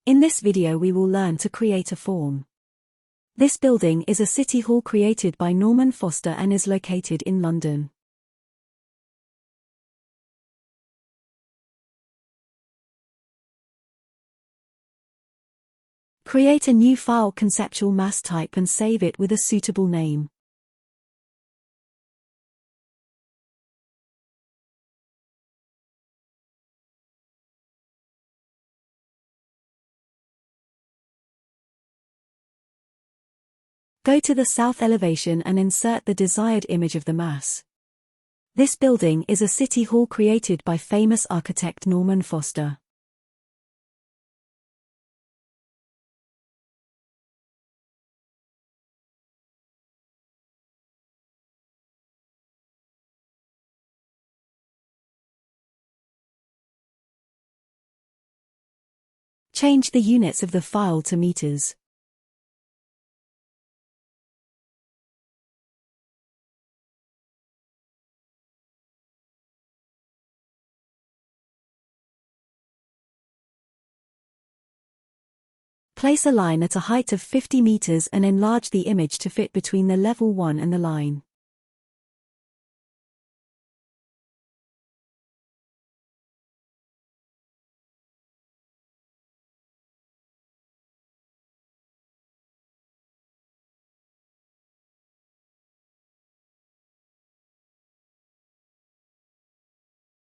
In this video we will learn to create a form. This building is a city hall created by Norman Foster and is located in London. Create a new file conceptual mass type and save it with a suitable name. Go to the south elevation and insert the desired image of the mass. This building is a city hall created by famous architect Norman Foster. Change the units of the file to meters. Place a line at a height of 50 meters and enlarge the image to fit between the level 1 and the line.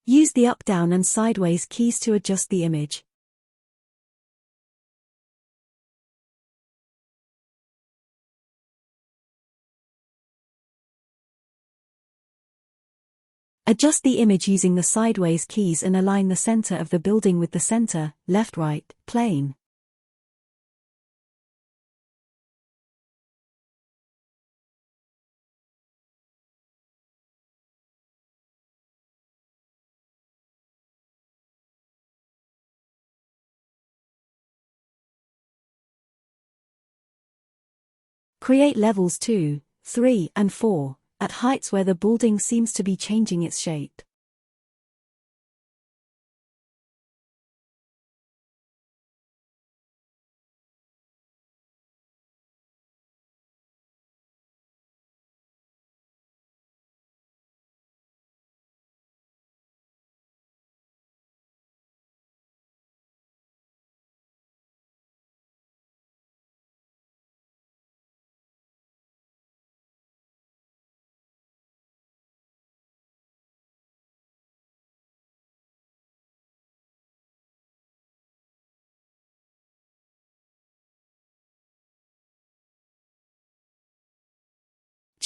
Use the up, down and sideways keys to adjust the image. Adjust the image using the sideways keys and align the center of the building with the center, left-right, plane. Create levels 2, 3, and 4, at heights where the building seems to be changing its shape.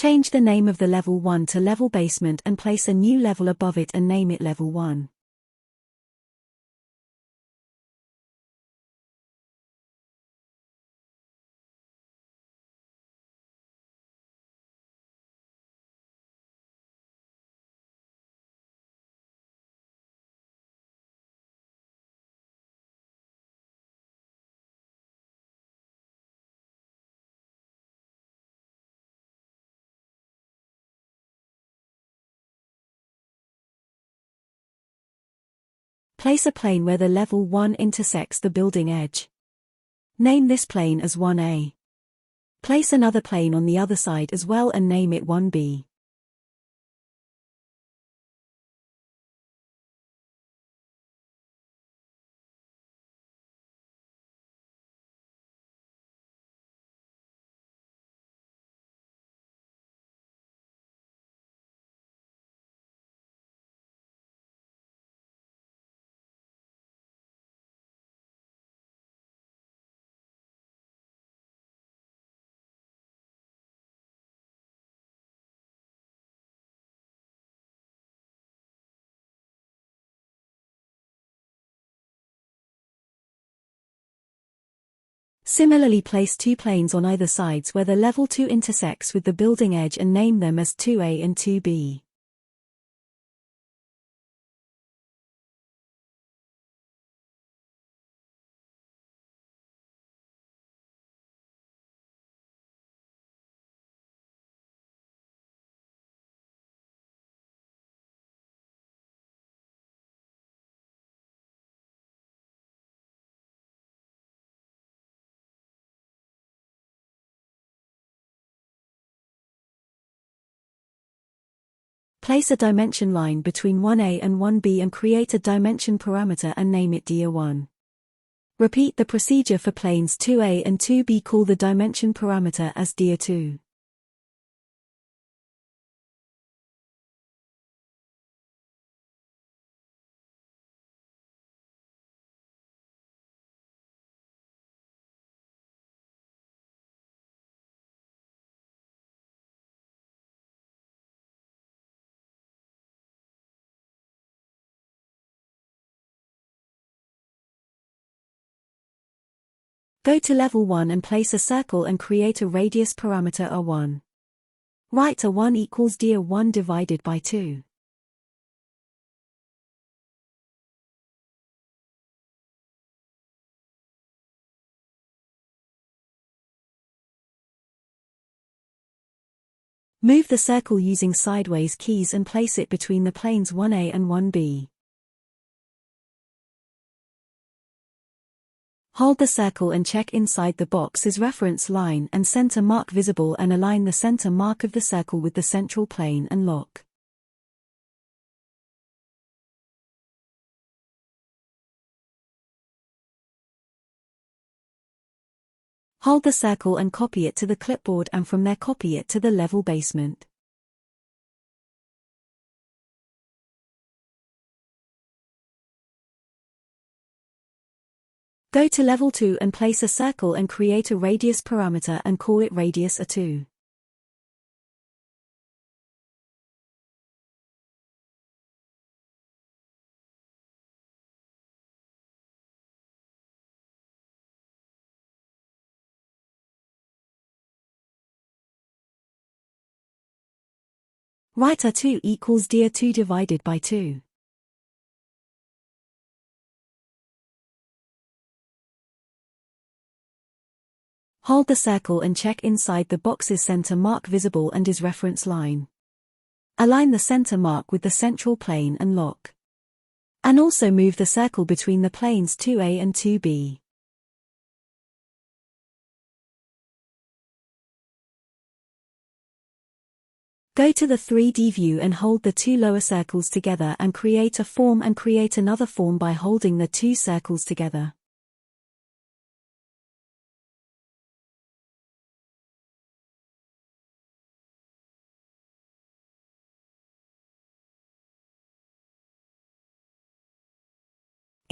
Change the name of the level 1 to level basement and place a new level above it and name it level 1. Place a plane where the level 1 intersects the building edge. Name this plane as 1A. Place another plane on the other side as well and name it 1B. Similarly, place two planes on either sides where the level 2 intersects with the building edge and name them as 2A and 2B. Place a dimension line between 1A and 1B and create a dimension parameter and name it dia1. Repeat the procedure for planes 2A and 2B. Call the dimension parameter as dia2. Go to level 1 and place a circle and create a radius parameter a1. Write a1 equals dia1 divided by 2. Move the circle using sideways keys and place it between the planes 1A and 1B. Hold the circle and check inside the box's reference line and center mark visible and align the center mark of the circle with the central plane and lock. Hold the circle and copy it to the clipboard and from there copy it to the level basement. Go to level 2 and place a circle and create a radius parameter and call it radius a2. Write a2 equals dia2 divided by 2. Hold the circle and check inside the box's center mark visible and is reference line. Align the center mark with the central plane and lock. And also move the circle between the planes 2A and 2B. Go to the 3D view and hold the two lower circles together and create a form and create another form by holding the two circles together.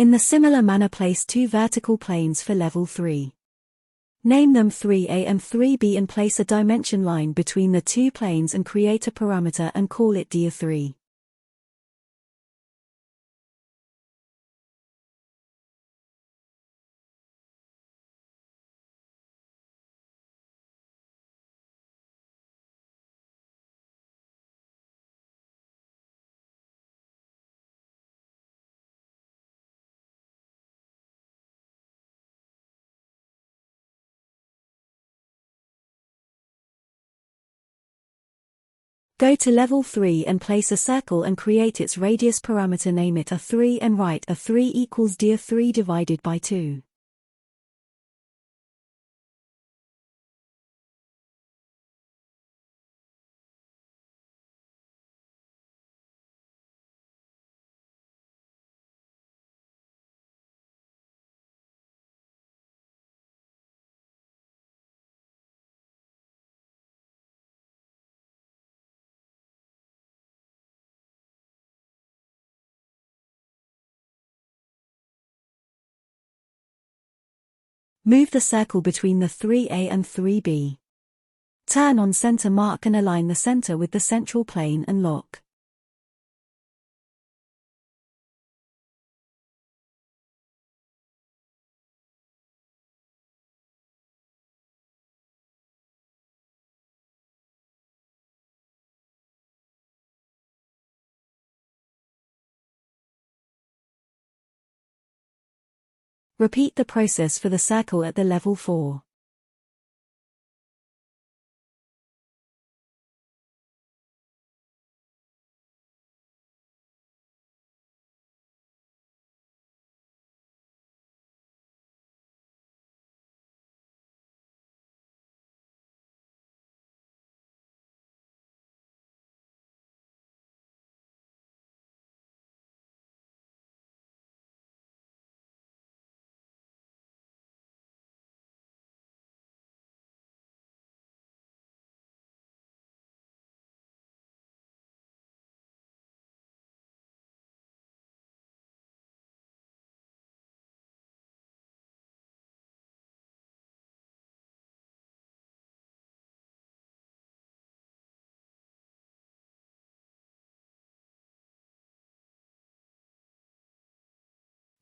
In the similar manner place two vertical planes for level 3. Name them 3A and 3B and place a dimension line between the two planes and create a parameter and call it dia3. Go to level 3 and place a circle and create its radius parameter, name it a3 and write a3 equals dia3 divided by 2. Move the circle between the 3A and 3B. Turn on center mark and align the center with the central plane and lock. Repeat the process for the circle at the level 4.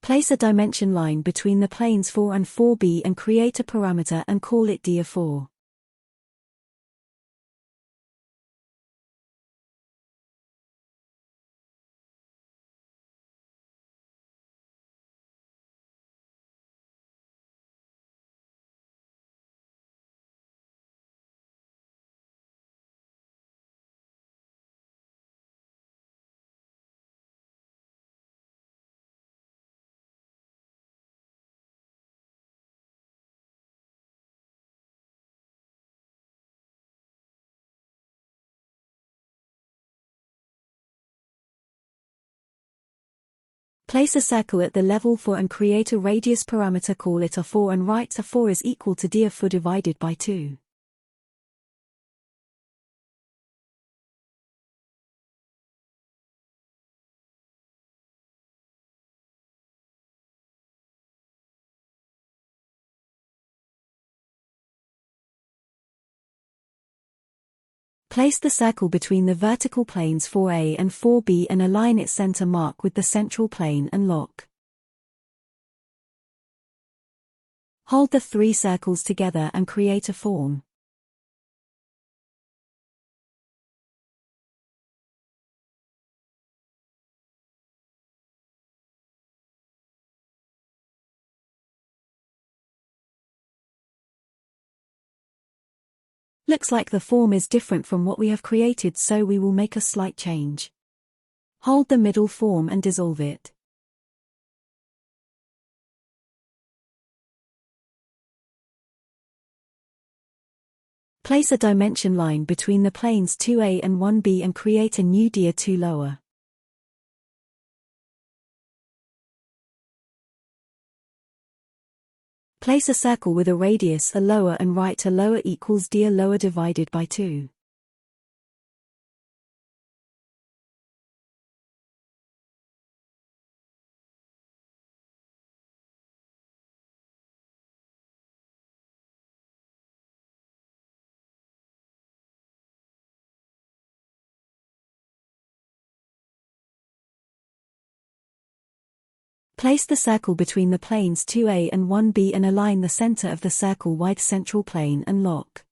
Place a dimension line between the planes 4 and 4b and create a parameter and call it dia4. Place a circle at the level 4 and create a radius parameter, call it a4 and write a4 is equal to dia4 divided by 2. Place the circle between the vertical planes 4a and 4b and align its center mark with the central plane and lock. Hold the 3 circles together and create a form. Looks like the form is different from what we have created, so we will make a slight change. Hold the middle form and dissolve it. Place a dimension line between the planes 2a and 1b and create a new dia2 lower. Place a circle with a radius a lower and write a lower equals dia lower divided by 2. Place the circle between the planes 2a and 1b and align the center of the circle with central plane and lock.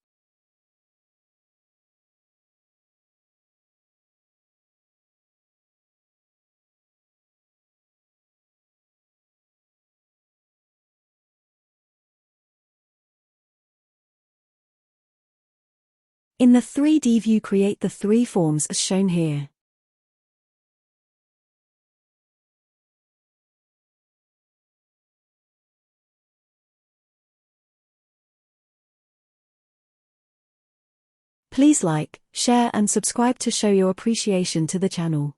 In the 3D view, create the 3 forms as shown here. Please like, share and subscribe to show your appreciation to the channel.